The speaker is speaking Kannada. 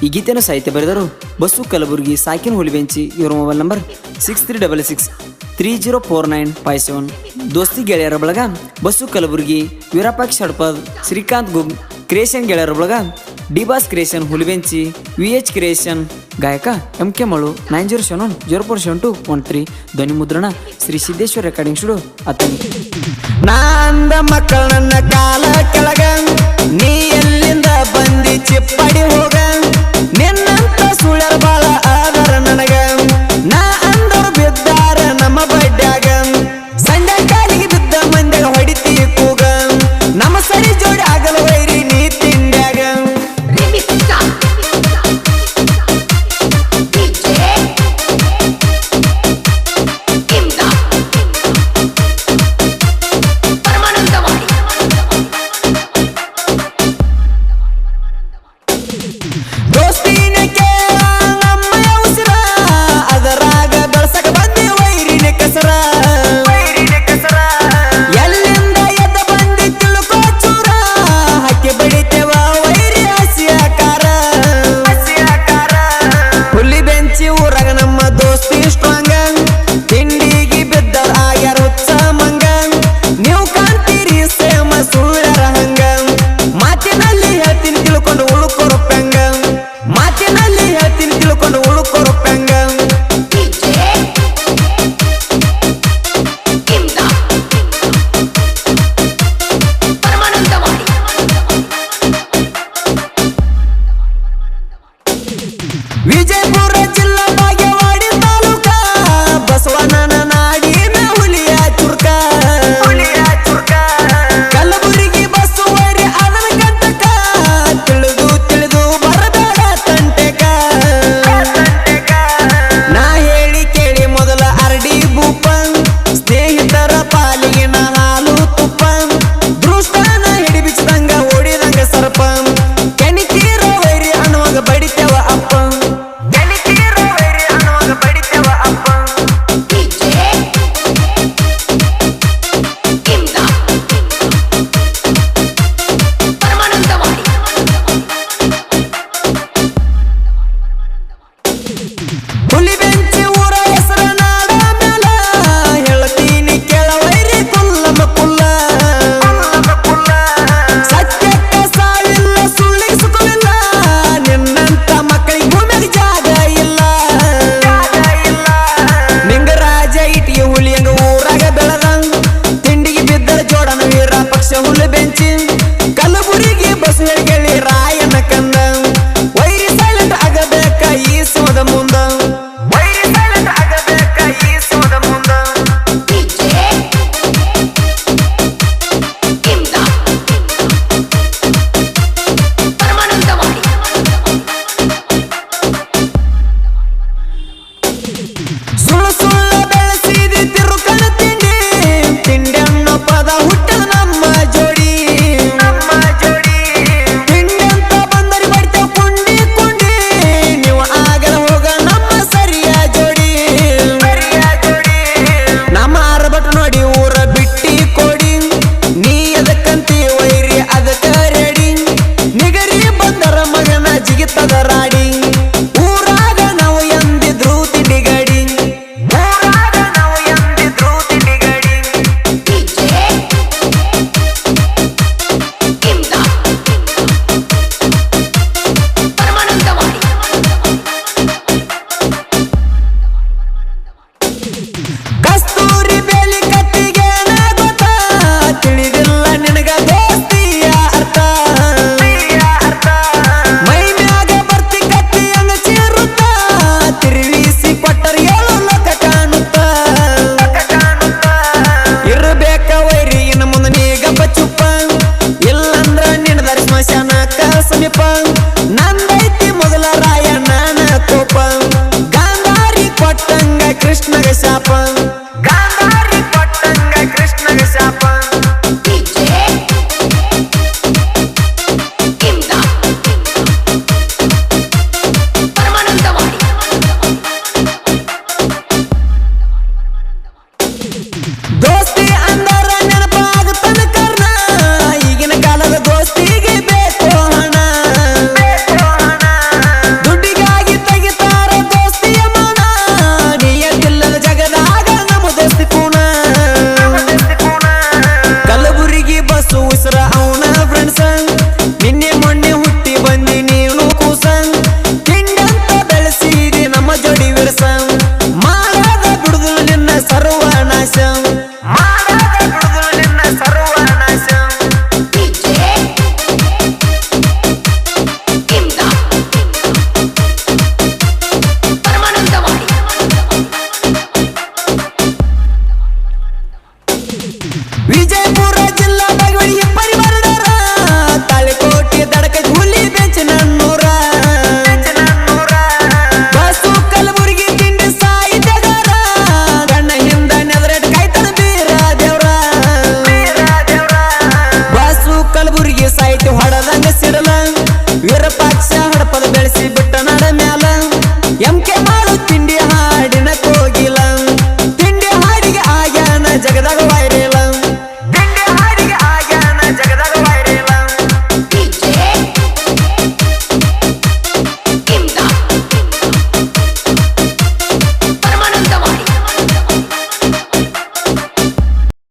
ಈ ಗೀತೆಯನ್ನು ಸಾಹಿತ್ಯ ಬರೆದರು ಬಸ್ಸು ಕಲಬುರ್ಗಿ ಸಾಕಿನ ಹುಲಿಬೆಂಚಿ. ಇವರ ಮೊಬೈಲ್ ನಂಬರ್ 6366304957. ದೋಸ್ತಿ ಗೆಳೆಯರ ಬಳಗ ಬಸ್ಸು ಕಲಬುರ್ಗಿ, ವೀರಪಾಕ್ಷ ಹಡ್ಪದ್, ಶ್ರೀಕಾಂತ್ ಗುಗ್. ಕ್ರಿಯೇಷನ್ ಗೆಳೆಯರ ಬಳಗ ಡಿಬಾಸ್ ಕ್ರಿಯೇಷನ್ ಹುಲಿಬೆಂಚಿ, VH ಕ್ರಿಯೇಷನ್. ಗಾಯಕ MK ಮಳು 9071047213. ಧ್ವನಿ ಮುದ್ರಣ ಶ್ರೀ ಸಿದ್ದೇಶ್ವರ ರೆಕಾರ್ಡಿಂಗ್ ಸ್ಟುಡಿಯೋ ಅತನಿ. ನಾಂದ ಮಕ್ಕಳ ನನ್ನ ಕಾಲ ಕೆಳಗ ನೀ ಎಲ್ಲಿಂದ ಬಂದಿ ಚಿಪ್ಪಡಿ ಹೋಗ ನಿನ್ನಂತ ಸುಳ್ಯರ ಬಾಳ ಆದರ ನನಗ ನಾ ಅಂದರು ಬಿದ್ದಾರ ನಮ್ಮ ಬಡ್ಡ್ಯಾಗ ಸಂಡೆ ಕಾಲಿಗೆ ಬಿದ್ದ ಮಂದ್ಯಾಗ ಹೊಡಿತಿ ಕೂಗ ನಮ್ಮ ಸರಿ ಜೋಡಿ ಆಗಲ ವೈರಿ ನೀ ತಿಂಡ್ಯಾಗ ವಿಜಯಪುರ ಜಿಲ್ಲಾ ಭಾಗ್ಯವಾಡಿ ತಾಲೂಕ ಬಸವಣ್ಣನ ನಾಡಿನ ಹುಲಿಯ ಚುರ್ಕ ಕಲಬುರಗಿ ಬಸವರಿ ಅದನ ಗಂಟಕ ತಿಳಿದು ತಿಳಿದು ಬರಬೇಡ ತಂಟೆಕ ನಾ ಹೇಳಿ ಕೇಳಿ ಮೊದಲ ಅರಡಿ ಭೂಪ ಸ್ನೇಹಿತರ ಪಾಲಿಗೆ ನಾ ಹಾಲು ತುಪ್ಪ ದೃಷ್ಟನ ಹಿಡಿ ಬಿಚ್ಚದಂಗ ಓಡಿದಂಗ ಸರ್ಪ ಕೆಣಿಕೀರ ವೈರಿ ಅನ್ನುವಾಗ ಬಡಿತೇವ ಅಪ್ಪ ಹುಲಿಬೆಂಚಿ ಊರ ಹೆಸರ ನಾಡ ಮೇಲ ಹೇಳ್ತೀನಿ ಕೇಳ ವೈರಿ ಕುಲ್ಲಮ ಕುಲ್ಲ ಸತ್ಯಕ್ಕ ಸಾವಿಲ್ಲ ಸುಳ್ಳಿಗೆ ಸುಖವಿಲ್ಲ ನಿನ್ನಂತ ಮಕ್ಕಳಿಗೆ ಭೂಮಿಗೆ ಜಾಗ ಇಲ್ಲ ನಿಂಗರಾಜ ಇಟಿಗೆ ಹುಲಿಯಂಗ ಊರಾಗ ಬೆಳೆದ ತಿಂಡಿಗೆ ಬಿದ್ದ ಜೋಡನ ವೀರ ಪಕ್ಷ ಹುಲಿಬೆಂಚಿ ಕಲಬುರಗಿ ಬಸವ ಗೆಳಿ ರಾಯನ ಕಂದ ವೈರಿ ಸೈಲೆಂಟ್ ಆಗಬೇಕ ಈ ಸಿಮದ ಮುಂದ ಸುಳ್ಳು ಸುಳ್ಳು ಬೆಳೆಸಿದಿ ತಿರುಕನ ತಿಂಡಿ ತಿಂಡಿ ಅನ್ನೋ ಪದ ಹುಟ್ಟದ ನಮ್ಮ ಜೋಡಿ ತಿಂಡಿ ಅಂತ ಬಂದರಿ ಬಡ್ತೇವ್ ಕುಂಡಿ ಕುಂಡಿ ನೀವು ಆಗಲ ಹೋಗ ನಮ್ಮ ಸರಿಯ ಜೋಡಿ ನಮ್ಮ ಅರಬಟ್ ನೋಡಿ ಊರ ಬಿಟ್ಟಿ ಕೊಡಿ ನೀ ಅದಕ್ಕಂತಿ ವೈರಿ ಅದಕ್ಕ ರೆಡಿ ನಿಗರಿ ಬಂದರ ಮಗನ ಜಿಗಿತದ ರಾಡಿ ಊರಾಗ ನಾವು ಎಂದಿದ್ರು ತಿಂಡಿಗಡಿ ಕಸ್ತೂರಿ ಬೇಲಿ ಕತ್ತಿಗೆ ಗೊತ್ತ ತಿಳಿದಿಲ್ಲ ನಿನಗ ದೋಸ್ತಿಯ ಅರ್ಥ ಮೈ ಮ್ಯಾಗ ಬರ್ತಿ ಕತ್ತಿಯನ್ನು ಚೀರುತ್ತ ತಿರುವಿಸಿ ಕೊಟ್ಟರ ಏಳು ಲೋಕ ಕಾಣುತ್ತ ಇರಬೇಕ ವೈರಿ ಇನ್ನು ಮುಂದೆ ನೀಗಪ್ಪ ಚುಪ್ಪ ಇಲ್ಲಂದ್ರ ನಿನ್ನದಾರಿ ಸ್ಮಶಾನಕ್ಕ ಸಮೀಪ ನಂದೈತಿ ಮೊದಲ ರಾಯ ನಾನ ಕೋಪ ಗಾಂಧಾರಿ ಕೊಟ್ಟಂಗ ಕೃಷ್ಣಗ ಶಾಪ ದೋಸ್ತಿ ಅಂದರ ನೆನಪಾಗುತ್ತನ ಕರ್ಣ ಈಗಿನ ಕಾಲದ ದೋಸ್ತಿಗೆ ಬೇಕು ಹಣ ಬೆಳೆಸಿ